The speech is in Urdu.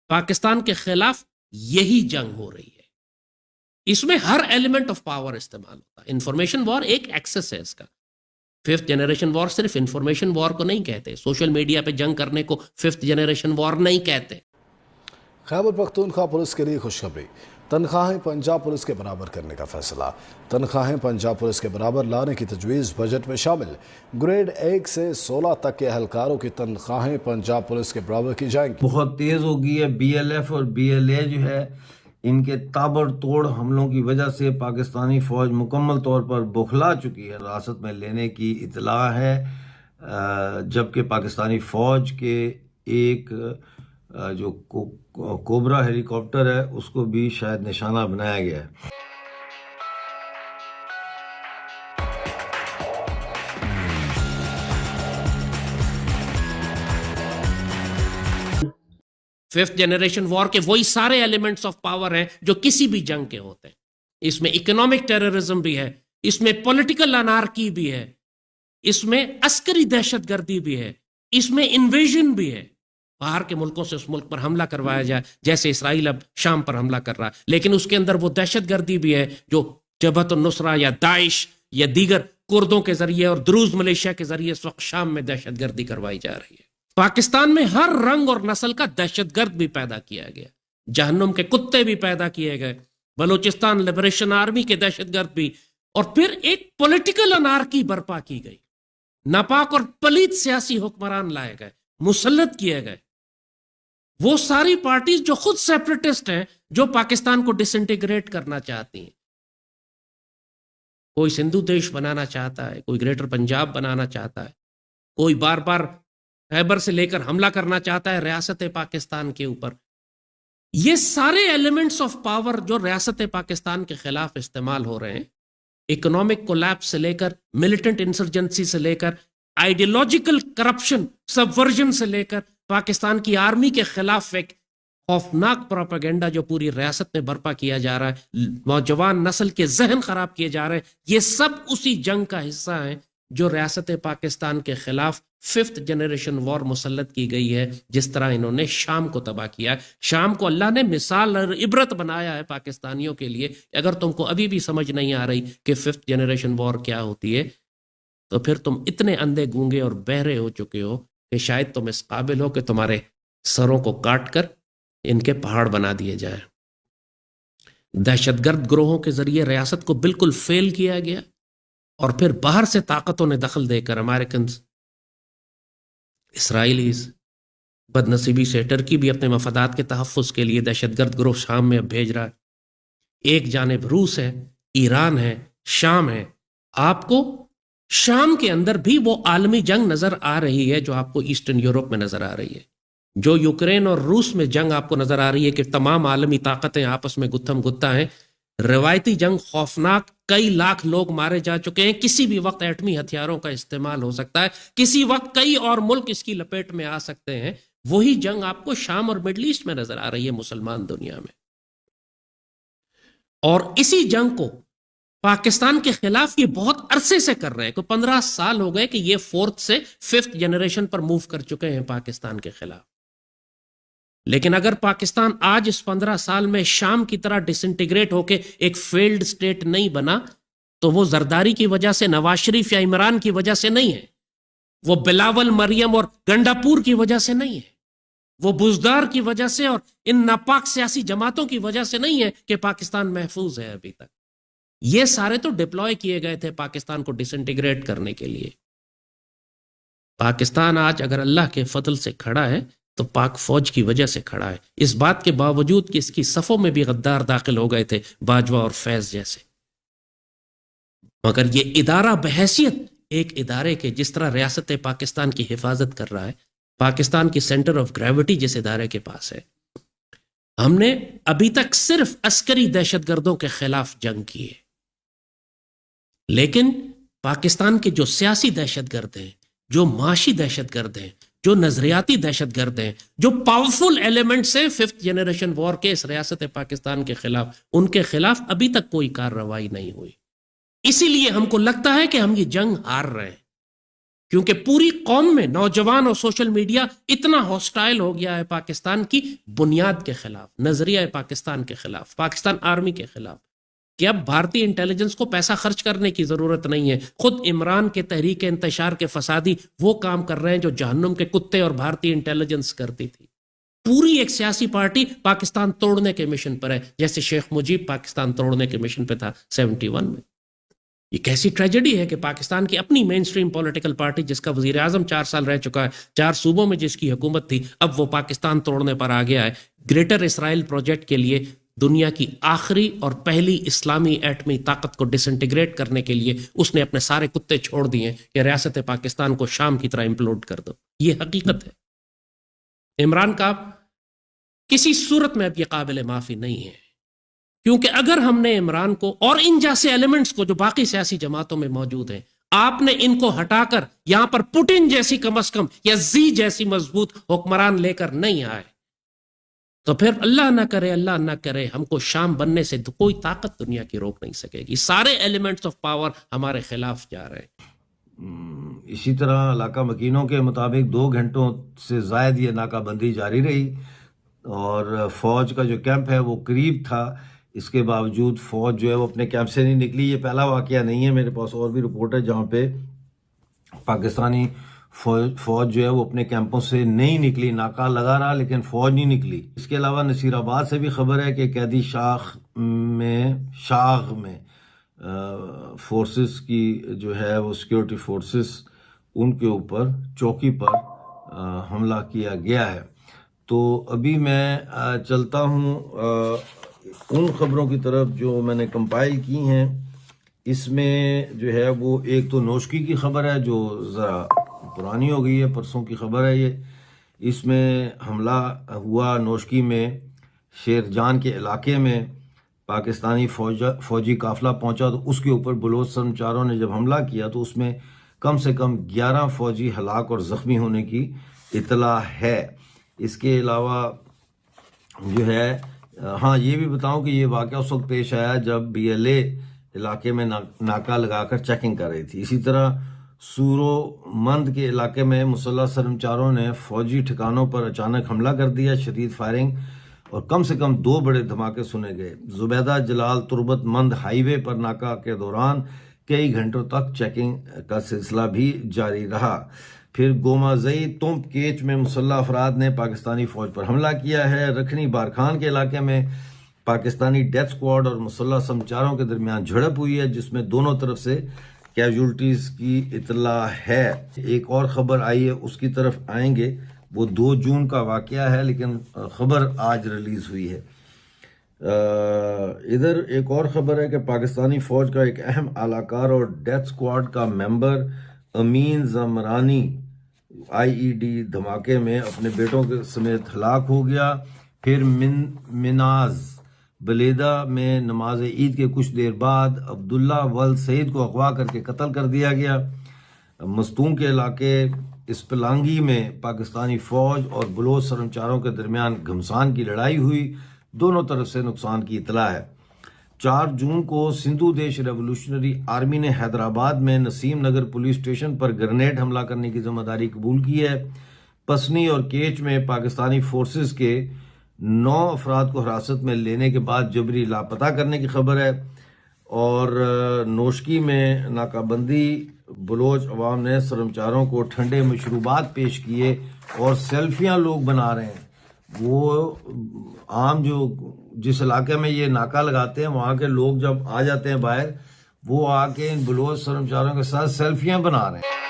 پاکستان کے خلاف یہی جنگ ہو رہی ہے. اس میں ہر ایلیمنٹ آف پاور استعمال ہوتا ہے. انفارمیشن وار ایک ایکسس ہے اس کا. ففتھ جنریشن وار صرف انفارمیشن وار کو نہیں کہتے. سوشل میڈیا پہ جنگ کرنے کو ففتھ جنریشن وار نہیں کہتے. خیبر پختونخوا پولیس کے لیے خوشخبری. تنخواہیں پنجاب پولیس کے برابر کرنے کا فیصلہ. تنخواہیں پنجاب پولیس کے برابر لانے کی تجویز بجٹ میں شامل. گریڈ 1 سے 16 تک کے اہلکاروں کی تنخواہیں پنجاب پولیس کے برابر کی جائیں گی. بہت تیز ہو گئی ہے. بی ایل ایف اور بی ایل اے جو ہے ان کے تابڑ توڑ حملوں کی وجہ سے پاکستانی فوج مکمل طور پر بوکھلا چکی ہے. راست میں لینے کی اطلاع ہے، جبکہ پاکستانی فوج کے ایک جو کوبرا ہیلی کاپٹر ہے اس کو بھی شاید نشانہ بنایا گیا ہے. ففتھ جنریشن وار کے وہی سارے ایلیمنٹس آف پاور ہیں جو کسی بھی جنگ کے ہوتے ہیں. اس میں اکنامک ٹیررزم بھی ہے، اس میں پولیٹیکل انارکی بھی ہے، اس میں عسکری دہشت گردی بھی ہے، اس میں انویژن بھی ہے. باہر کے ملکوں سے اس ملک پر حملہ کروایا جائے، جیسے اسرائیل اب شام پر حملہ کر رہا ہے، لیکن اس کے اندر وہ دہشت گردی بھی ہے جو جبہت النصرہ یا داعش یا دیگر کردوں کے ذریعے اور دروز ملیشیا کے ذریعے اس وقت شام میں دہشت گردی کروائی جا رہی ہے. پاکستان میں ہر رنگ اور نسل کا دہشت گرد بھی پیدا کیا گیا. جہنم کے کتے بھی پیدا کیے گئے، بلوچستان لبریشن آرمی کے دہشت گرد بھی، اور پھر ایک پولیٹیکل انارکی برپا کی گئی. ناپاک اور پلیت سیاسی حکمران لائے گئے، مسلط کیے گئے. وہ ساری پارٹیز جو خود سیپریٹسٹ ہیں، جو پاکستان کو ڈس انٹیگریٹ کرنا چاہتی ہیں. کوئی سندھو دیش بنانا چاہتا ہے، کوئی گریٹر پنجاب بنانا چاہتا ہے، کوئی بار بار خیبر سے لے کر حملہ کرنا چاہتا ہے ریاست پاکستان کے اوپر. یہ سارے ایلیمنٹس آف پاور جو ریاست پاکستان کے خلاف استعمال ہو رہے ہیں، اکنامک کولیپس سے لے کر ملیٹنٹ انسرجنسی سے لے کر آئیڈیالوجیکل کرپشن سبورژن سے لے کر پاکستان کی آرمی کے خلاف ایک خوفناک پروپیگنڈا جو پوری ریاست میں برپا کیا جا رہا ہے، نوجوان نسل کے ذہن خراب کیے جا رہے ہیں، یہ سب اسی جنگ کا حصہ ہیں جو ریاست پاکستان کے خلاف ففتھ جنریشن وار مسلط کی گئی ہے. جس طرح انہوں نے شام کو تباہ کیا ہے. شام کو اللہ نے مثال اور عبرت بنایا ہے پاکستانیوں کے لیے. اگر تم کو ابھی بھی سمجھ نہیں آ رہی کہ ففتھ جنریشن وار کیا ہوتی ہے، تو پھر تم اتنے اندھے گونگے اور بہرے ہو چکے ہو کہ شاید تم اس قابل ہو کہ تمہارے سروں کو کاٹ کر ان کے پہاڑ بنا دیے جائیں. دہشت گرد گروہوں کے ذریعے ریاست کو بالکل فیل کیا گیا، اور پھر باہر سے طاقتوں نے دخل دے کر امریکنز، اسرائیلیز، بد نصیبی سے ٹرکی بھی اپنے مفادات کے تحفظ کے لیے دہشت گرد گروہ شام میں اب بھیج رہا ہے. ایک جانب روس ہے، ایران ہے، شام ہے. آپ کو شام کے اندر بھی وہ عالمی جنگ نظر آ رہی ہے جو آپ کو ایسٹرن یورپ میں نظر آ رہی ہے. جو یوکرین اور روس میں جنگ آپ کو نظر آ رہی ہے کہ تمام عالمی طاقتیں آپس میں گتھم گتھا ہیں. روایتی جنگ خوفناک، کئی لاکھ لوگ مارے جا چکے ہیں. کسی بھی وقت ایٹمی ہتھیاروں کا استعمال ہو سکتا ہے، کسی وقت کئی اور ملک اس کی لپیٹ میں آ سکتے ہیں. وہی جنگ آپ کو شام اور مڈل ایسٹ میں نظر آ رہی ہے، مسلمان دنیا میں. اور اسی جنگ کو پاکستان کے خلاف یہ بہت عرصے سے کر رہے ہیں. کوئی 15 سال ہو گئے کہ یہ فورتھ سے ففتھ جنریشن پر موو کر چکے ہیں پاکستان کے خلاف. لیکن اگر پاکستان آج اس 15 سال میں شام کی طرح ڈس انٹیگریٹ ہو کے ایک فیلڈ سٹیٹ نہیں بنا، تو وہ زرداری کی وجہ سے، نواز شریف یا عمران کی وجہ سے نہیں ہے، وہ بلاول، مریم اور گنڈاپور کی وجہ سے نہیں ہے، وہ بزدار کی وجہ سے اور ان ناپاک سیاسی جماعتوں کی وجہ سے نہیں ہے کہ پاکستان محفوظ ہے ابھی تک. یہ سارے تو ڈپلوائے کیے گئے تھے پاکستان کو ڈس انٹیگریٹ کرنے کے لیے. پاکستان آج اگر اللہ کے فضل سے کھڑا ہے تو پاک فوج کی وجہ سے کھڑا ہے، اس بات کے باوجود کہ اس کی صفوں میں بھی غدار داخل ہو گئے تھے، باجوہ اور فیض جیسے. مگر یہ ادارہ بحیثیت ایک ادارے کے، جس طرح ریاست پاکستان کی حفاظت کر رہا ہے، پاکستان کی سینٹر آف گریوٹی جس ادارے کے پاس ہے، ہم نے ابھی تک صرف عسکری دہشت گردوں کے خلاف جنگ کی ہے. لیکن پاکستان کے جو سیاسی دہشت گرد ہیں، جو معاشی دہشت گرد ہیں، جو نظریاتی دہشت گرد ہیں، جو پاورفل ایلیمنٹس ہیں ففتھ جنریشن وار کے اس ریاست پاکستان کے خلاف، ان کے خلاف ابھی تک کوئی کارروائی نہیں ہوئی. اسی لیے ہم کو لگتا ہے کہ ہم یہ جنگ ہار رہے ہیں. کیونکہ پوری قوم میں نوجوان اور سوشل میڈیا اتنا ہاسٹائل ہو گیا ہے پاکستان کی بنیاد کے خلاف، نظریہ پاکستان کے خلاف، پاکستان آرمی کے خلاف، کہ اب بھارتی انٹیلیجنس کو پیسہ خرچ کرنے کی ضرورت نہیں ہے. خود عمران کے تحریک انتشار کے فسادی وہ کام کر رہے ہیں جو جہنم کے کتے اور بھارتی انٹیلیجنس کرتی تھی. پوری ایک سیاسی پارٹی پاکستان توڑنے کے مشن پر ہے، جیسے شیخ مجیب پاکستان توڑنے کے مشن پہ تھا 71 میں. یہ کیسی ٹریجڈی ہے کہ پاکستان کی اپنی مین سٹریم پولیٹیکل پارٹی، جس کا وزیر اعظم 4 سال رہ چکا ہے، 4 صوبوں میں جس کی حکومت تھی، اب وہ پاکستان توڑنے پر آ گیا ہے. گریٹر اسرائیل پروجیکٹ کے لیے دنیا کی آخری اور پہلی اسلامی ایٹمی طاقت کو ڈس انٹیگریٹ کرنے کے لیے اس نے اپنے سارے کتے چھوڑ دیے کہ ریاست پاکستان کو شام کی طرح امپلوڈ کر دو. یہ حقیقت ہے. عمران کا کسی صورت میں اب یہ قابل معافی نہیں ہے، کیونکہ اگر ہم نے عمران کو اور ان جیسے ایلیمنٹس کو جو باقی سیاسی جماعتوں میں موجود ہیں، آپ نے ان کو ہٹا کر یہاں پر پوٹن جیسی کم از کم یا زی جیسی مضبوط حکمران لے کر نہیں آئے، تو پھر اللہ نہ کرے ہم کو شام بننے سے کوئی طاقت دنیا کی روک نہیں سکے گی. سارے ایلیمنٹس آف پاور ہمارے خلاف جا رہے ہیں. اسی طرح علاقہ مکینوں کے مطابق 2 گھنٹوں سے زائد یہ ناکہ بندی جاری رہی اور فوج کا جو کیمپ ہے وہ قریب تھا. اس کے باوجود فوج جو ہے وہ اپنے کیمپ سے نہیں نکلی. یہ پہلا واقعہ نہیں ہے، میرے پاس اور بھی رپورٹ ہے جہاں پہ پاکستانی فوج جو ہے وہ اپنے کیمپوں سے نہیں نکلی، ناکہ لگا رہا لیکن فوج نہیں نکلی. اس کے علاوہ نصیر آباد سے بھی خبر ہے کہ قیدی شاغ میں فورسز کی جو ہے وہ سیکیورٹی فورسز ان کے اوپر چوکی پر حملہ کیا گیا ہے. تو ابھی میں چلتا ہوں ان خبروں کی طرف جو میں نے کمپائل کی ہیں. اس میں جو ہے وہ ایک تو نوشکی کی خبر ہے جو ذرا پرانی ہو گئی ہے، پرسوں کی خبر ہے یہ. اس میں حملہ ہوا نوشکی میں، شیر جان کے علاقے میں پاکستانی فوجی قافلہ پہنچا تو اس کے اوپر بلوچ سرمچاروں نے جب حملہ کیا تو اس میں کم سے کم 11 فوجی ہلاک اور زخمی ہونے کی اطلاع ہے. اس کے علاوہ جو ہے ہاں یہ بھی بتاؤں کہ یہ واقعہ اس وقت پیش آیا جب BLA علاقے میں ناکہ لگا کر چیکنگ کر رہی تھی. اسی طرح سورو مند کے علاقے میں مسلح سرمچاروں نے فوجی ٹھکانوں پر اچانک حملہ کر دیا، شدید فائرنگ اور کم سے کم 2 بڑے دھماکے سنے گئے. زبیدہ جلال تربت مند ہائی وے پر ناکہ کے دوران کئی گھنٹوں تک چیکنگ کا سلسلہ بھی جاری رہا. پھر گومازئی تمپ کیچ میں مسلح افراد نے پاکستانی فوج پر حملہ کیا ہے. رکھنی بارخان کے علاقے میں پاکستانی ڈیتھ سکواڈ اور مسلح سرمچاروں کے درمیان جھڑپ ہوئی ہے جس میں دونوں طرف سے کیجولٹیز کی اطلاع ہے. ایک اور خبر آئی ہے اس کی طرف آئیں گے، وہ 2 جون کا واقعہ ہے لیکن خبر آج ریلیز ہوئی ہے. ادھر ایک اور خبر ہے کہ پاکستانی فوج کا ایک اہم اعلی کار اور ڈیتھ سکواڈ کا ممبر امین زمرانی IED دھماکے میں اپنے بیٹوں کے سمیت ہلاک ہو گیا. پھر مناز بلیدہ میں نماز عید کے کچھ دیر بعد عبداللہ ولد سعید کو اغوا کر کے قتل کر دیا گیا. مستون کے علاقے اسپلانگی میں پاکستانی فوج اور بلوچ سرمچاروں کے درمیان گھمسان کی لڑائی ہوئی، دونوں طرف سے نقصان کی اطلاع ہے. 4 جون کو سندھو دیش ریولوشنری آرمی نے حیدرآباد میں نسیم نگر پولیس اسٹیشن پر گرنیڈ حملہ کرنے کی ذمہ داری قبول کی ہے. پسنی اور کیچ میں پاکستانی فورسز کے 9 افراد کو حراست میں لینے کے بعد جبری لاپتہ کرنے کی خبر ہے. اور نوشکی میں ناکہ بندی، بلوچ عوام نے سرمچاروں کو ٹھنڈے مشروبات پیش کیے اور سیلفیاں لوگ بنا رہے ہیں. وہ عام جو جس علاقے میں یہ ناکہ لگاتے ہیں وہاں کے لوگ جب آ جاتے ہیں باہر، وہ آ کے ان بلوچ سرمچاروں کے ساتھ سیلفیاں بنا رہے ہیں.